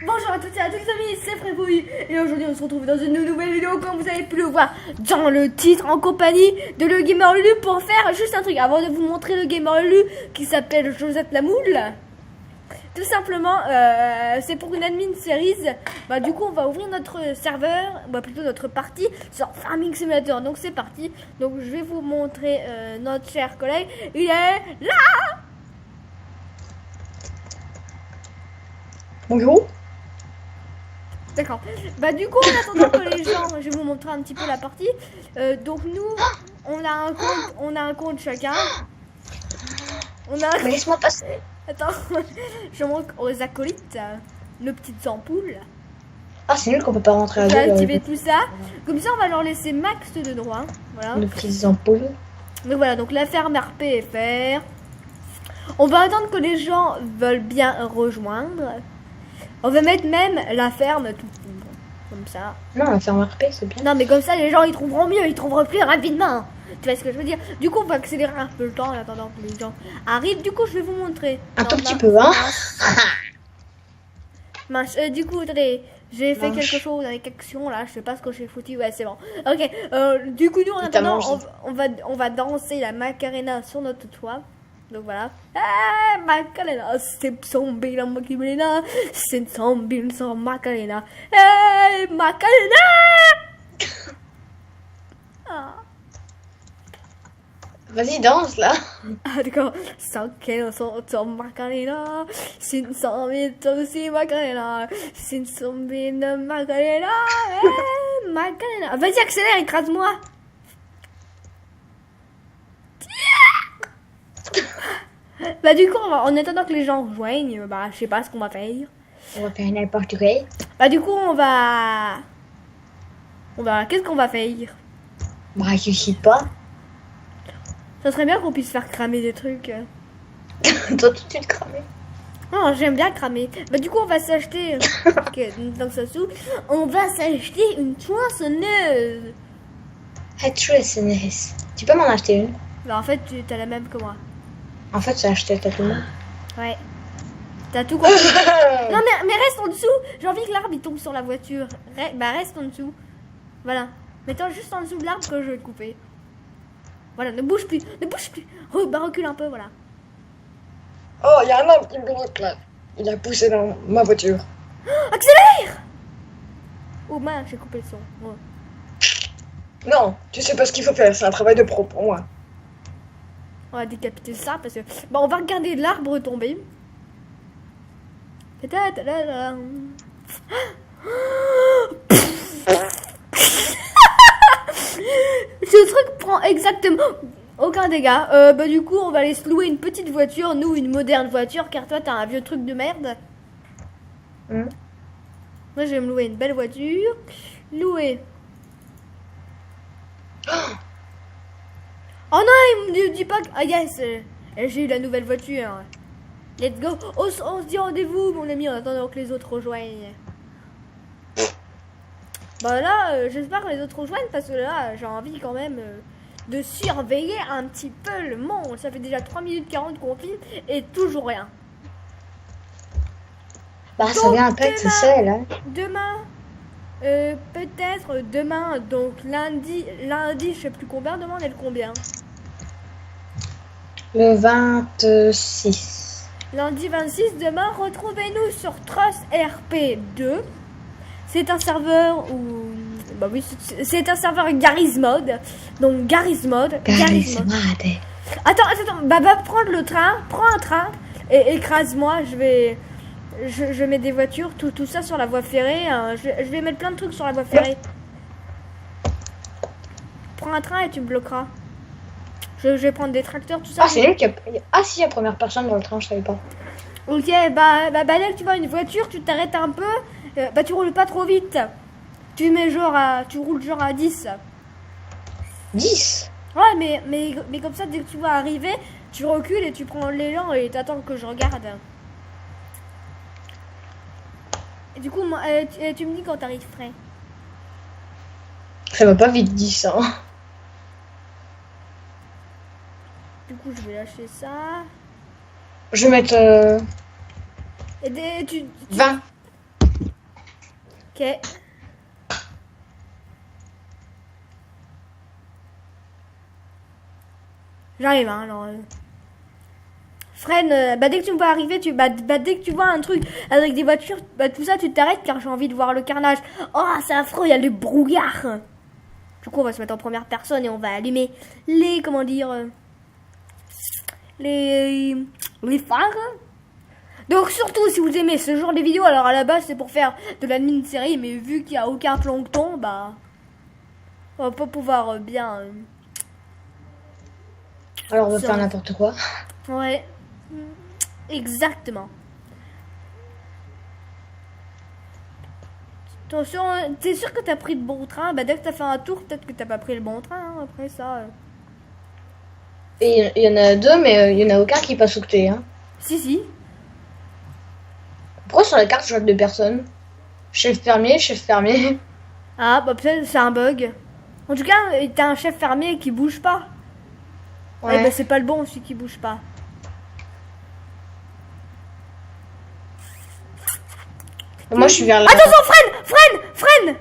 Bonjour à toutes et à tous les amis, c'est Frébouille et aujourd'hui on se retrouve dans une nouvelle vidéo comme vous avez pu le voir dans le titre en compagnie de le Gamer Lulu pour faire juste un truc avant de vous montrer le Gamer Lulu qui s'appelle Josette la Moule. Tout simplement, c'est pour une admin series. Bah du coup on va ouvrir notre serveur, bah plutôt notre partie sur Farming Simulator. Donc c'est parti. Donc je vais vous montrer notre cher collègue. Il est là. Bonjour. D'accord. Bah du coup, en attendant que les gens, je vais vous montrer un petit peu la partie. Donc nous, on a un compte chacun. On a. Mais laisse-moi passer. Attends, je montre aux acolytes nos petites ampoules. Ah, c'est nul qu'on peut pas rentrer à On deux. va activer tout ça. Comme ça, on va leur laisser max de droits. Voilà. Nos petites ampoules. Donc voilà, donc la ferme RP est faire. On va attendre que les gens veulent bien rejoindre. On va mettre même la ferme tout comme ça. Non, la ferme RP, c'est bien. Non mais comme ça les gens ils trouveront mieux, ils trouveront plus rapidement. Tu vois ce que je veux dire? Du coup on va accélérer un peu le temps en attendant que les gens arrivent. Du coup je vais vous montrer. Un tout petit peu, hein. Mince, du coup attendez, j'ai fait quelque chose avec action là, je sais pas ce que j'ai foutu, ouais c'est bon. Ok, du coup nous en attendant on va danser la Macarena sur notre toit. Donc voilà. Ah, Macarena, c'est zombie la Macarena, c'est zombie sans Macarena. Hey, Macarena! Ah. Vas-y, danse là. Ah d'accord. Sans qu'elle sans Macarena, c'est zombie aussi Macarena, c'est zombie de Macarena. Hey, Macarena. Vas-y accélère, écrase-moi. Bah du coup, en attendant que les gens rejoignent, bah je sais pas ce qu'on va faire. On va faire n'importe quoi. Bah du coup, on va... Qu'est-ce qu'on va faire? Bah, je sais pas. Ça serait bien qu'on puisse faire cramer des trucs. Toi, tout de suite cramé. Non, j'aime bien cramer. Bah du coup, on va s'acheter... Ok, donc ça s'ouvre. On va s'acheter une tronçonneuse. Tu peux m'en acheter une? Bah en fait, tu as la même que moi. En fait, j'ai acheté tout le monde. Ouais. T'as tout compris. Non mais reste en dessous. J'ai envie que l'arbre il tombe sur la voiture. Bah reste en dessous. Voilà. Mets-toi juste en dessous de l'arbre que je vais couper. Voilà, ne bouge plus. Ne bouge plus. Bah recule un peu, voilà. Oh, il y a un homme qui me bloque là. Il a poussé dans ma voiture. Accélère! Oh mince, j'ai coupé le son. Ouais. Non, tu sais pas ce qu'il faut faire. C'est un travail de pro pour moi. On va décapiter ça parce que... Bon, on va regarder l'arbre tomber. Peut-être... Ce truc prend exactement aucun dégât. Bah du coup, on va aller se louer une petite voiture. Nous, une moderne voiture. Car toi, t'as un vieux truc de merde. Moi, je vais me louer une belle voiture. Louer... Oh non, il me dit pas que... Ah yes, j'ai eu la nouvelle voiture. Let's go. On se dit rendez-vous, mon ami, en attendant que les autres rejoignent. Bah là, j'espère que les autres rejoignent parce que là, j'ai envie quand même de surveiller un petit peu le monde. Ça fait déjà 3 minutes 40 qu'on filme et toujours rien. Bah, ça vient un peu être seul, hein. Demain, peut-être demain, donc lundi, je sais plus combien, demain on est le combien? Le 26. Lundi 26, demain, retrouvez-nous sur Trust RP2. C'est un serveur où... Bah oui, c'est un serveur Garry's Mod. Donc Garry's Mod. Attends, bah va prendre le train, prends un train et écrase-moi, je mets des voitures, tout ça sur la voie ferrée. Hein. Je vais mettre plein de trucs sur la voie ferrée. Prends un train et tu me bloqueras. Je vais prendre des tracteurs, tout ça. Ah, c'est lui qui a... Ah, si, il y a première personne dans le train, je savais pas. Ok, bah là que tu vois une voiture, tu t'arrêtes un peu. Bah tu roules pas trop vite. Tu roules genre à 10. 10? Ouais, mais comme ça, dès que tu vas arriver, tu recules et tu prends l'élan et t'attends que je regarde. Et du coup, tu me dis quand t'arrives frais. Ça va pas vite 10, hein. Du coup, je vais lâcher ça. Je vais mettre... Et tu... 20. Ok. J'arrive, hein, alors. Freine, dès que tu me vois arriver, dès que tu vois un truc avec des voitures, tout ça, tu t'arrêtes car j'ai envie de voir le carnage. Oh, c'est affreux, il y a le brouillard. Du coup, on va se mettre en première personne et on va allumer les, comment dire, les phares. Donc surtout, si vous aimez ce genre de vidéos, alors à la base, c'est pour faire de la mini-série, mais vu qu'il n'y a aucun plancton, bah, on va pas pouvoir bien... Alors on va faire n'importe quoi. Ouais, exactement. Attention, t'es sûr que t'as pris le bon train? Bah dès que t'as fait un tour, peut-être que t'as pas pris le bon train, hein, après ça... Et il y en a deux, mais il y en a aucun qui passe au côté, hein. Si. Pourquoi sur la carte je vois que deux personnes? Chef fermier. Ah, bah peut-être c'est un bug. En tout cas, t'as un chef fermier qui bouge pas. Ouais, bah c'est pas le bon, celui qui bouge pas. Moi je suis vers là. Attention, freine!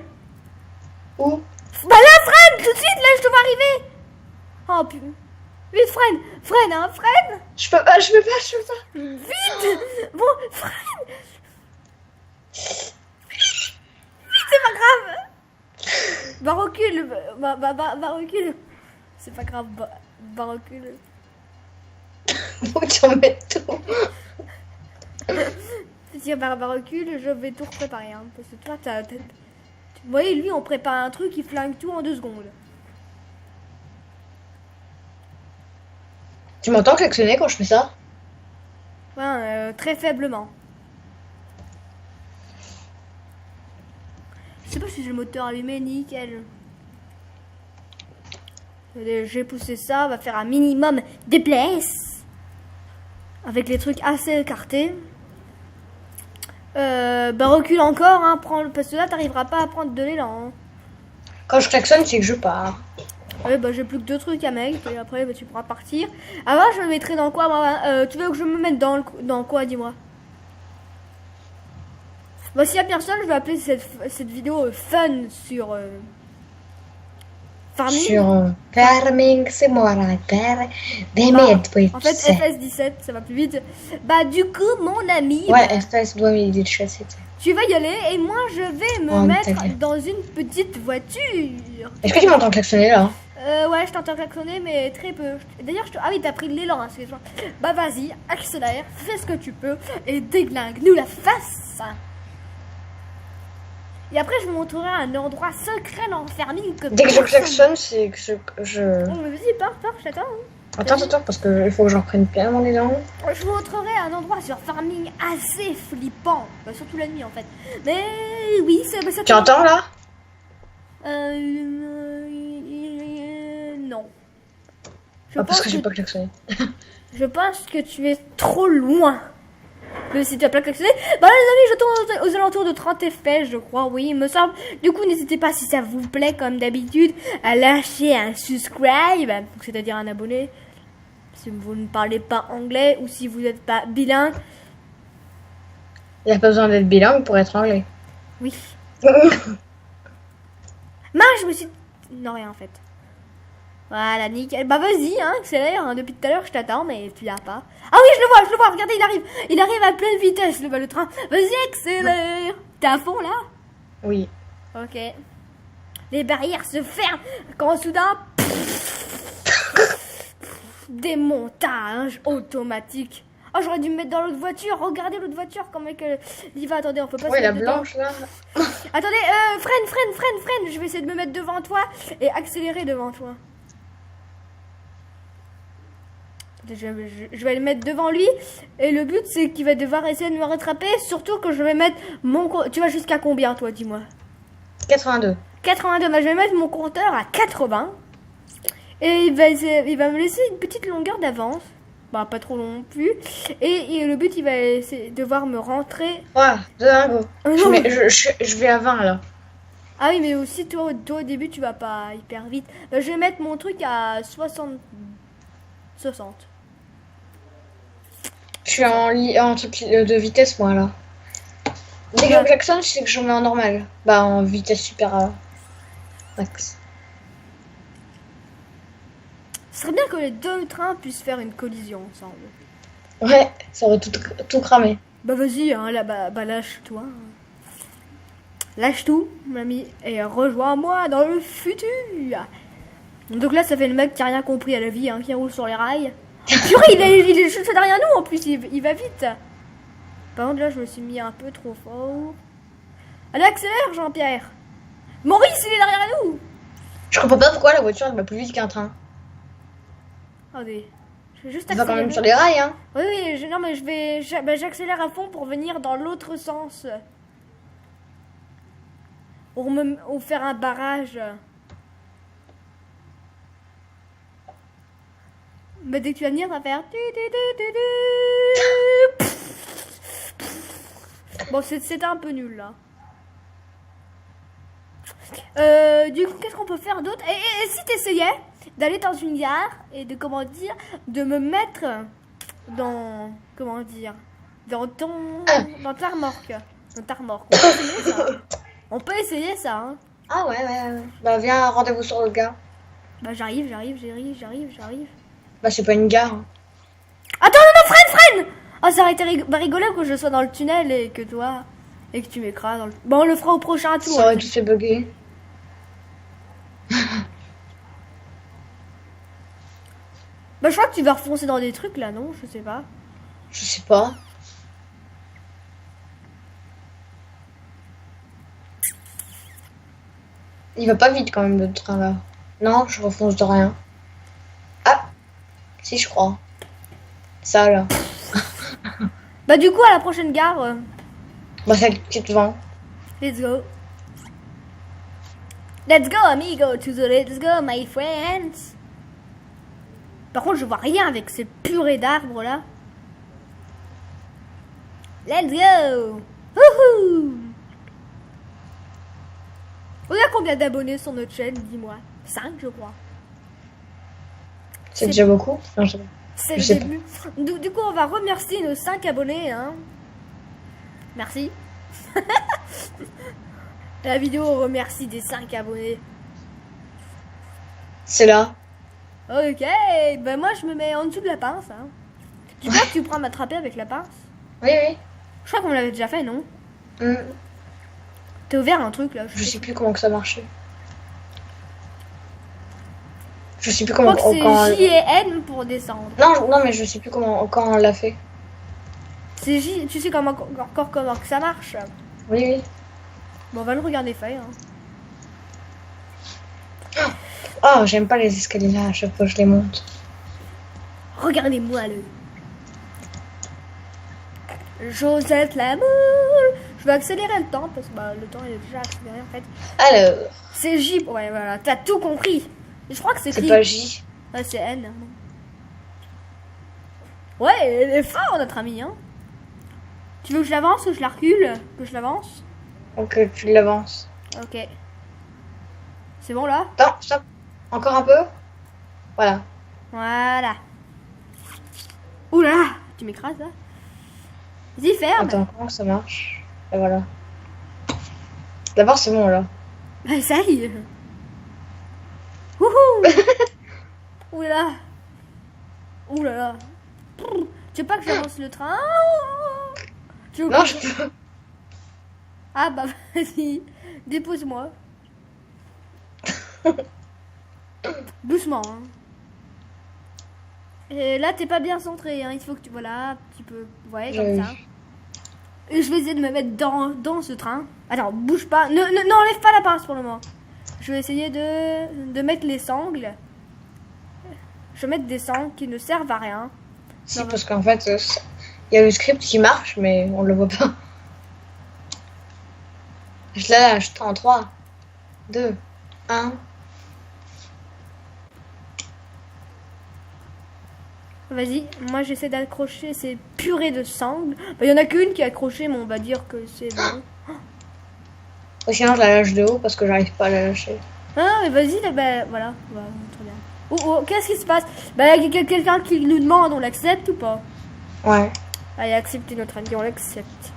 Où? Bah là, freine, tout de suite, là, je te vois arriver. Oh putain. Vite, freine, hein, freine. Je peux pas. Vite. Bon, freine. Vite, c'est pas grave. Bah recule, recule. C'est pas grave, bah recule. Faut que tu en mettes tout. Si bah recule, je vais tout préparer, hein, parce que toi, vous voyez, lui, on prépare un truc, il flingue tout en 2 secondes. Tu m'entends klaxonner quand je fais ça? Ouais, très faiblement. Je sais pas si j'ai le moteur allumé, nickel. J'ai poussé ça, on va faire un minimum de place. Avec les trucs assez écartés. Bah recule encore, hein, parce que là t'arriveras pas à prendre de l'élan. Hein. Quand je klaxonne, c'est que je pars. Ouais, bah j'ai plus que 2 trucs à mettre et après bah, tu pourras partir. Avant je me mettrai dans quoi moi tu veux que je me mette dans quoi, dis-moi? Bah s'il y a personne, je vais appeler cette vidéo fun sur farming. Sur farming, c'est moi la terre des Bah, médecins. en fait FS17, ça va plus vite. Bah du coup mon ami. Ouais, bah, FS doit m'aider c'était. tu vas y aller et moi je vais me mettre dans une petite voiture. Est-ce que tu m'entends klaxonner là? Ouais, je t'entends klaxonner, mais très peu. D'ailleurs, ah oui, t'as pris l'élan, hein, excuse-moi. Bah vas-y, accélère, fais ce que tu peux et déglingue-nous la face. Et après, je vous montrerai un endroit secret dans le farming. Dès que je klaxonne, c'est que je... Oh, mais vas-y, pars, je t'attends. Hein. Attends, parce que il faut que j'en prenne bien mon élan. Je vous montrerai un endroit sur farming assez flippant. Bah, surtout la nuit, en fait. Mais oui, ça Tu entends là? Non. Parce que j'ai pas klaxonné. Je pense que tu es trop loin. Mais si tu as pas klaxonné, bah les amis, je tourne aux alentours de 30 FPS, je crois, oui, il me semble. Du coup, n'hésitez pas, si ça vous plaît, comme d'habitude, à lâcher un subscribe, c'est-à-dire un abonné, si vous ne parlez pas anglais ou si vous n'êtes pas bilingue. Il n'y a pas besoin d'être bilingue pour être anglais. Oui. Je me suis... Non, rien en fait. Voilà, nickel. Bah vas-y, hein, accélère. Hein. Depuis tout à l'heure, je t'attends, mais tu viens pas. Ah oui, je le vois. Regardez, il arrive. Il arrive à pleine vitesse, le train. Vas-y, accélère. T'es à fond, là? Oui. Ok. Les barrières se ferment quand soudain... Démontage automatique. Oh, j'aurais dû me mettre dans l'autre voiture. Regardez l'autre voiture, comment elle y va. Attendez, on peut pas se Ouais, la mettre dedans. blanche, là. Attendez, freine. Je vais essayer de me mettre devant toi et accélérer devant toi. Je vais le mettre devant lui. Et le but, c'est qu'il va devoir essayer de me rattraper. Surtout que je vais mettre mon... Tu vas jusqu'à combien, toi, dis-moi? 82. 82. Bah, je vais mettre mon compteur à 80. Et il va me laisser une petite longueur d'avance. Bah, pas trop long non plus. Et le but, il va essayer de devoir me rentrer. 3, 2, 1, go. Je vais à 20 là. Ah oui, mais aussi toi au début, tu vas pas hyper vite. Bah, je vais mettre mon truc à 60. Je suis en truc de vitesse, moi là. Dès que klaxonne, c'est que je mets en normal. Bah, en vitesse super max. Ce serait bien que les deux trains puissent faire une collision ensemble. Ouais, ça aurait tout cramé. Bah vas-y, hein, là, bah lâche-toi. Lâche tout, mon ami, et rejoins-moi dans le futur. Donc là, ça fait le mec qui a rien compris à la vie, hein, qui roule sur les rails. Purée, il est juste derrière nous, en plus, il va vite. Par contre, là, je me suis mis un peu trop fort. Allez, accélère, Jean-Pierre. Maurice, il est derrière nous. Je comprends pas pourquoi la voiture elle va plus vite qu'un train. Attendez, je vais juste Elle va accélérer. quand même sur les rails, hein. Oui, non, mais j'accélère à fond pour venir dans l'autre sens. Ou faire un barrage. Mais dès que tu vas venir, ça va faire... Bon, c'était un peu nul, là. Du coup, qu'est-ce qu'on peut faire d'autre? Et si t'essayais d'aller dans une gare et de, comment dire, de me mettre dans, comment dire, dans ta remorque. Dans ta remorque. On peut essayer ça. On peut essayer ça, hein. Ah ouais. Bah viens, rendez-vous sur le gars. Bah j'arrive. Bah c'est pas une gare. Hein. Attends, non, freine. Oh, ça aurait été rigolo que je sois dans le tunnel et que toi... Et que tu m'écrases dans le... Bon, on le fera au prochain tour. Ça aurait tout fait bugger. Bah je crois que tu vas refoncer dans des trucs là, non? Je sais pas. Je sais pas. Il va pas vite quand même le train là. Non, je refonce de rien. Ah, si je crois. Ça là. Bah du coup à la prochaine gare, Bah c'est qui te vend. let's go. Let's go amigo, to the let's go my friends. Par contre je vois rien avec ces purées d'arbres là. Let's go. Wouhou. On a combien d'abonnés sur notre chaîne, dis-moi? 5 je crois. C'est déjà beaucoup. Non, je sais pas. C'est Je sais le début. Du coup, on va remercier nos 5 abonnés. Hein. Merci. La vidéo remercie des 5 abonnés. C'est là. Ok, ben moi je me mets en dessous de la pince. Hein. Tu crois que tu pourras m'attraper avec la pince? Oui. Je crois qu'on l'avait déjà fait, non? Hmm. T'as ouvert un truc là? Je sais plus comment que ça marchait. Je sais plus Je comment crois que c'est J et N pour descendre. Non, mais je sais plus quand on l'a fait. C'est J, tu sais encore comment que ça marche? Oui. Bon, on va le regarder faire. Hein. Oh, j'aime pas les escaliers là, à chaque fois que je les monte. Regardez-moi le. Josette Lamour. Je vais accélérer le temps parce que bah, le temps il est déjà accéléré en fait. Alors, C'est J. Ouais, voilà, t'as tout compris. Je crois que c'est c'est pas J. Ouais, c'est N. Ouais, il est fort notre ami. Hein. Tu veux que je l'avance ou je la recule? Que je l'avance? Donc tu l'avances. Ok. C'est bon là? Attends, stop. Encore un peu. Voilà. Voilà. Ouh là là, tu m'écrases là. Vas-y, ferme. Attends, comment ça marche? Et voilà. D'abord, c'est bon là. Bah, essaye. Wouhou. Ouh là là. Ouh là là. Tu veux pas que j'avance le train? Tu veux Non, que- je peux. Ah bah vas-y, dépose-moi. Doucement. Hein. Et là t'es pas bien centré, hein. Il faut que tu... Voilà, un petit peu... Ouais, comme ça. Et je vais essayer de me mettre dans ce train. Attends, bouge pas. N'enlève pas la pince pour le moment. Je vais essayer de mettre les sangles. Je vais mettre des sangles qui ne servent à rien. Si, parce qu'en fait, il y a le script qui marche, mais on le voit pas. Je la lâche en 3, 2, 1. Vas-y, moi j'essaie d'accrocher ces purées de sangles. Il y en a qu'une qui est accrochée, mais on va dire que c'est bon. Ou sinon, je la lâche de haut parce que j'arrive pas à la lâcher. Ah, mais vas-y, là, bah, voilà. Très bien. Oh, qu'est-ce qui se passe? Bah, il y a quelqu'un qui nous demande, on l'accepte ou pas? Ouais. Allez, accepter notre ami, on l'accepte.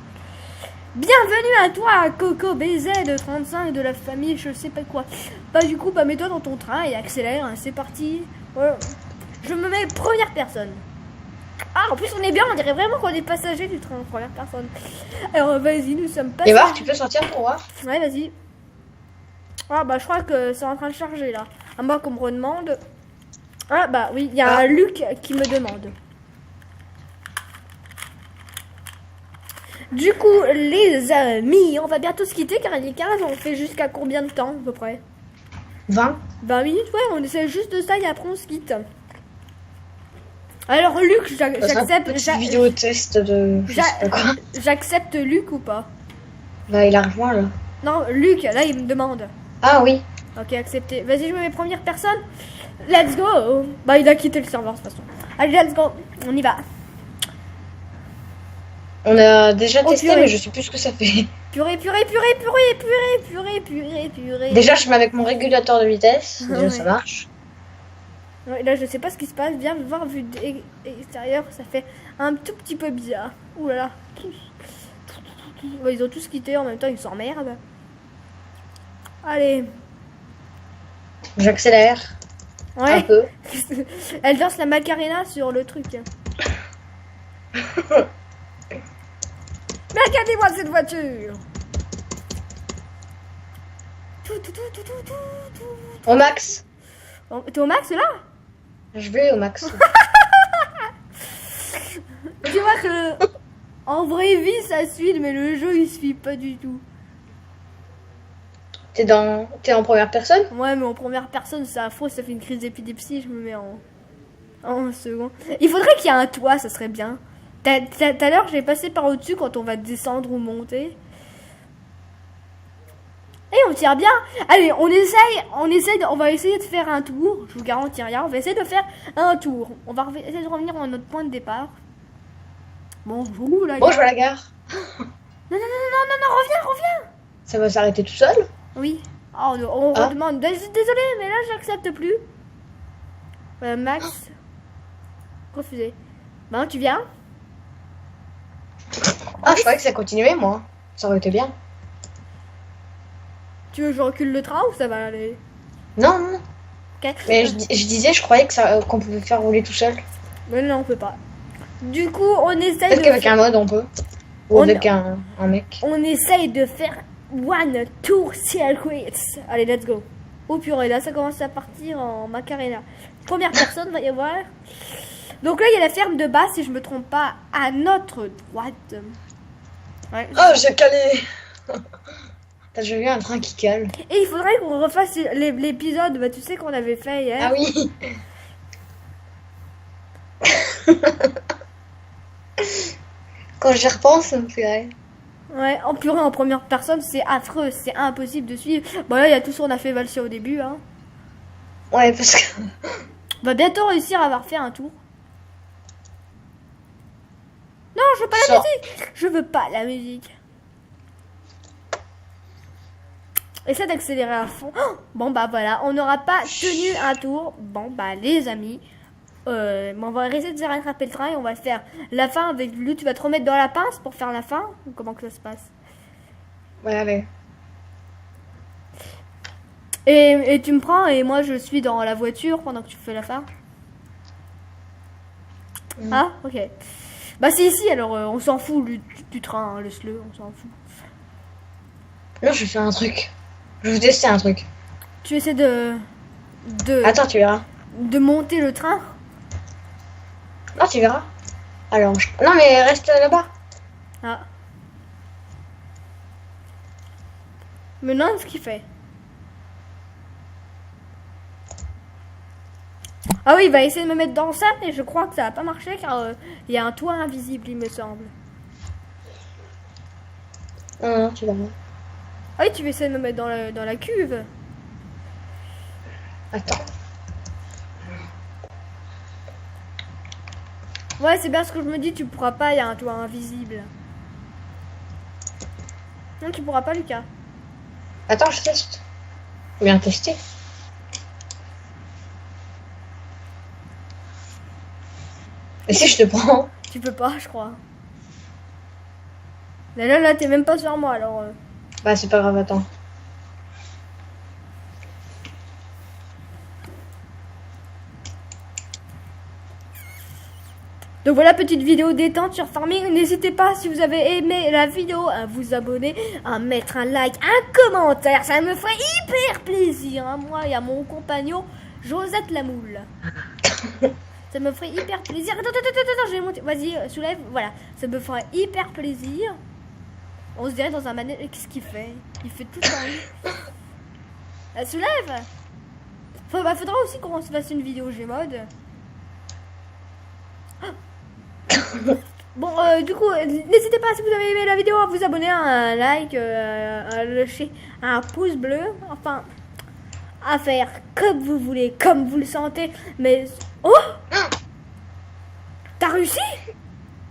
Bienvenue à toi, Coco BZ35 de la famille, je sais pas quoi. Bah du coup, bah mets-toi dans ton train et accélère, hein, c'est parti. Ouais. Je me mets première personne. Ah, en plus on est bien, on dirait vraiment qu'on est passager du train, première personne. Alors vas-y, nous sommes Et passagers. voir, tu peux sortir pour voir. Ouais, vas-y. Ah bah je crois que c'est en train de charger là. À moins qu'on me redemande. Ah bah oui, il y a un Luc qui me demande. Du coup, les amis, on va bientôt se quitter car il est 15, on fait jusqu'à combien de temps à peu près? 20. 20 minutes, ouais, on essaie juste de ça et après on se quitte. Alors Luc, j'accepte. Petite vidéo test de. Je sais pas quoi. J'accepte Luc ou pas? Bah, il a rejoint là. Non, Luc, là il me demande. Ah oui. Ok, accepté. Vas-y, je me mets première personne. Let's go. Bah, il a quitté le serveur de toute façon. Allez, let's go. On y va. On a déjà testé, purée. mais je sais plus ce que ça fait. Purée. Déjà, je mets avec mon régulateur de vitesse. Déjà, Ouais. ça marche. Ouais, là, je sais pas ce qui se passe. Viens voir vue extérieure. Ça fait un tout petit peu bizarre. Ouh là là. Ouais, ils ont tous quitté en même temps. Ils s'emmerdent. Allez. J'accélère. Un Ouais. peu. Elle danse la Macarena sur le truc. Mais regardez-moi cette voiture. Au max. T'es au max là? Je vais au max. Tu vois que en vraie vie ça suit, mais le jeu il suit pas du tout. T'es en première personne? Ouais, mais en première personne c'est affreux, ça fait une crise d'épilepsie, je me mets en second. Il faudrait qu'il y ait un toit, ça serait bien. Tout à l'heure j'ai passé par au-dessus quand on va descendre ou monter. Et on tire bien. Allez, on va essayer de faire un tour. Je vous garantis rien. On va essayer de faire un tour. On va essayer de revenir à notre point de départ. Bonjour la Bon, gare. je vois la gare. Non, reviens. Ça va s'arrêter tout seul? Oui. Oh, on Ah. redemande. Désolé, mais là j'accepte plus. Max. Refusé. Ben, tu viens? Ah, je croyais que ça continuait, moi. Ça aurait été bien. Tu veux que je recule le train ou ça va aller? Non. Ok. Mais je disais, je croyais que qu'on pouvait faire rouler tout seul. Mais non, on peut pas. Du coup, on essaye Peut-être de qu'avec un mode, on peut. Ou On- avec un mec. On essaye de faire one tour circuit. Allez, let's go. Oh purée, là ça commence à partir en Macarena. Première personne, va y avoir. Donc là, il y a la ferme de bas, si je me trompe pas, à notre droite. Ouais. Oh, j'ai calé. T'as déjà vu un train qui cale? Et il faudrait qu'on refasse l'épisode, bah, tu sais qu'on avait fait hier. Ah oui. Quand j'y repense, ça me fait rire. Ouais, en purée, en première personne, c'est affreux, c'est impossible de suivre. Bon là, il y a tout ce qu'on a fait valser au début, hein. Ouais, parce que... On va bientôt réussir à avoir fait un tour. Non, je veux pas la Sors. musique. Je veux pas la musique. Essaie d'accélérer à fond. Oh, bon bah voilà, on n'aura pas tenu un tour. Bon bah les amis, on va essayer de rattraper le train et on va faire la fin avec lui. Tu vas te remettre dans la pince pour faire la fin ou comment que ça se passe? Ouais, allez. Et tu me prends et moi je suis dans la voiture pendant que tu fais la fin. Ah ok. Bah c'est ici alors on s'en fout du train, hein, laisse-le, on s'en fout. Non, je vais faire un truc. Je vais tester un truc. Tu essaies de Attends, tu verras. de monter le train. Non, tu verras. Alors, non, mais reste là-bas. Ah. Mais non, ce qu'il fait. Ah oui, il va essayer de me mettre dans ça, mais je crois que ça va pas marcher car il y a un toit invisible, il me semble. Non, tu verras. Ah oui, tu veux essayer de me mettre dans la cuve. Attends. Ouais, c'est bien ce que je me dis, tu pourras pas, il y a un toit invisible. Non, tu pourras pas, Lucas. Attends, je teste. Faut bien tester. Et si je te prends? Tu peux pas, je crois. Là, t'es même pas sur moi, alors... Bah, c'est pas grave, attends. Donc voilà, petite vidéo détente sur Farming. N'hésitez pas, si vous avez aimé la vidéo, à vous abonner, à mettre un like, un commentaire. Ça me ferait hyper plaisir. Hein. Moi et à mon compagnon, Josette la moule. Ça me ferait hyper plaisir. Attends, je vais monter. Vas-y, soulève. Voilà, ça me ferait hyper plaisir. On se dirait dans un manège. Qu'est-ce qu'il fait? Il fait tout le temps. Soulève. Faudra aussi qu'on se fasse une vidéo Gmod. Bon, du coup, n'hésitez pas, si vous avez aimé la vidéo, à vous abonner, à un like, à lâcher un pouce bleu, enfin, à faire comme vous voulez, comme vous le sentez, mais... Oh! T'as réussi?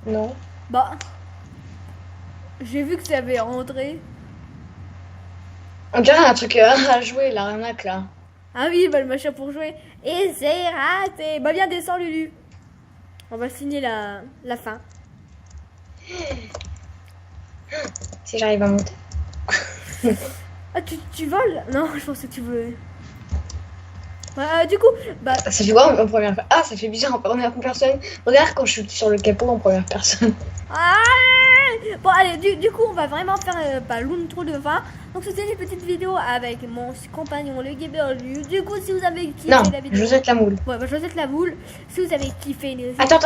Non. Bah, j'ai vu que ça avait rentré. On dirait un truc à jouer, l'arnaque là. Ah oui, bah le machin pour jouer. Et c'est raté. Bah viens, descends, Lulu. On va signer la fin. Si j'arrive à monter. Ah, tu voles? Non, je pensais que tu voulais. Du coup, bah... Ça fait quoi en première personne? Ah, ça fait bizarre en première personne. Regarde quand je suis sur le capot en première personne. Ah bon, allez, du coup, on va vraiment faire l'intro de fin. Donc, c'était une petite vidéo avec mon compagnon, le gamer Lu. Du coup, si vous avez kiffé Non, la vidéo... Josette la moule. Ouais, bah, Josette la boule. Si vous avez kiffé... Attends,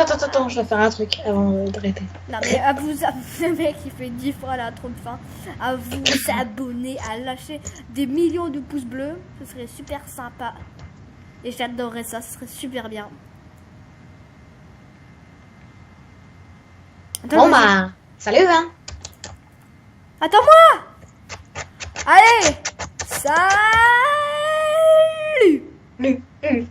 je dois faire un truc avant d'arrêter. Non, mais à vous avez kiffé 10 fois l'intro de fin, à vous abonner, à lâcher des millions de pouces bleus. Ce serait super sympa. Et j'adorerais ça, ce serait super bien. Attends, Bon bah, salut hein. Attends-moi. Allez. Salut.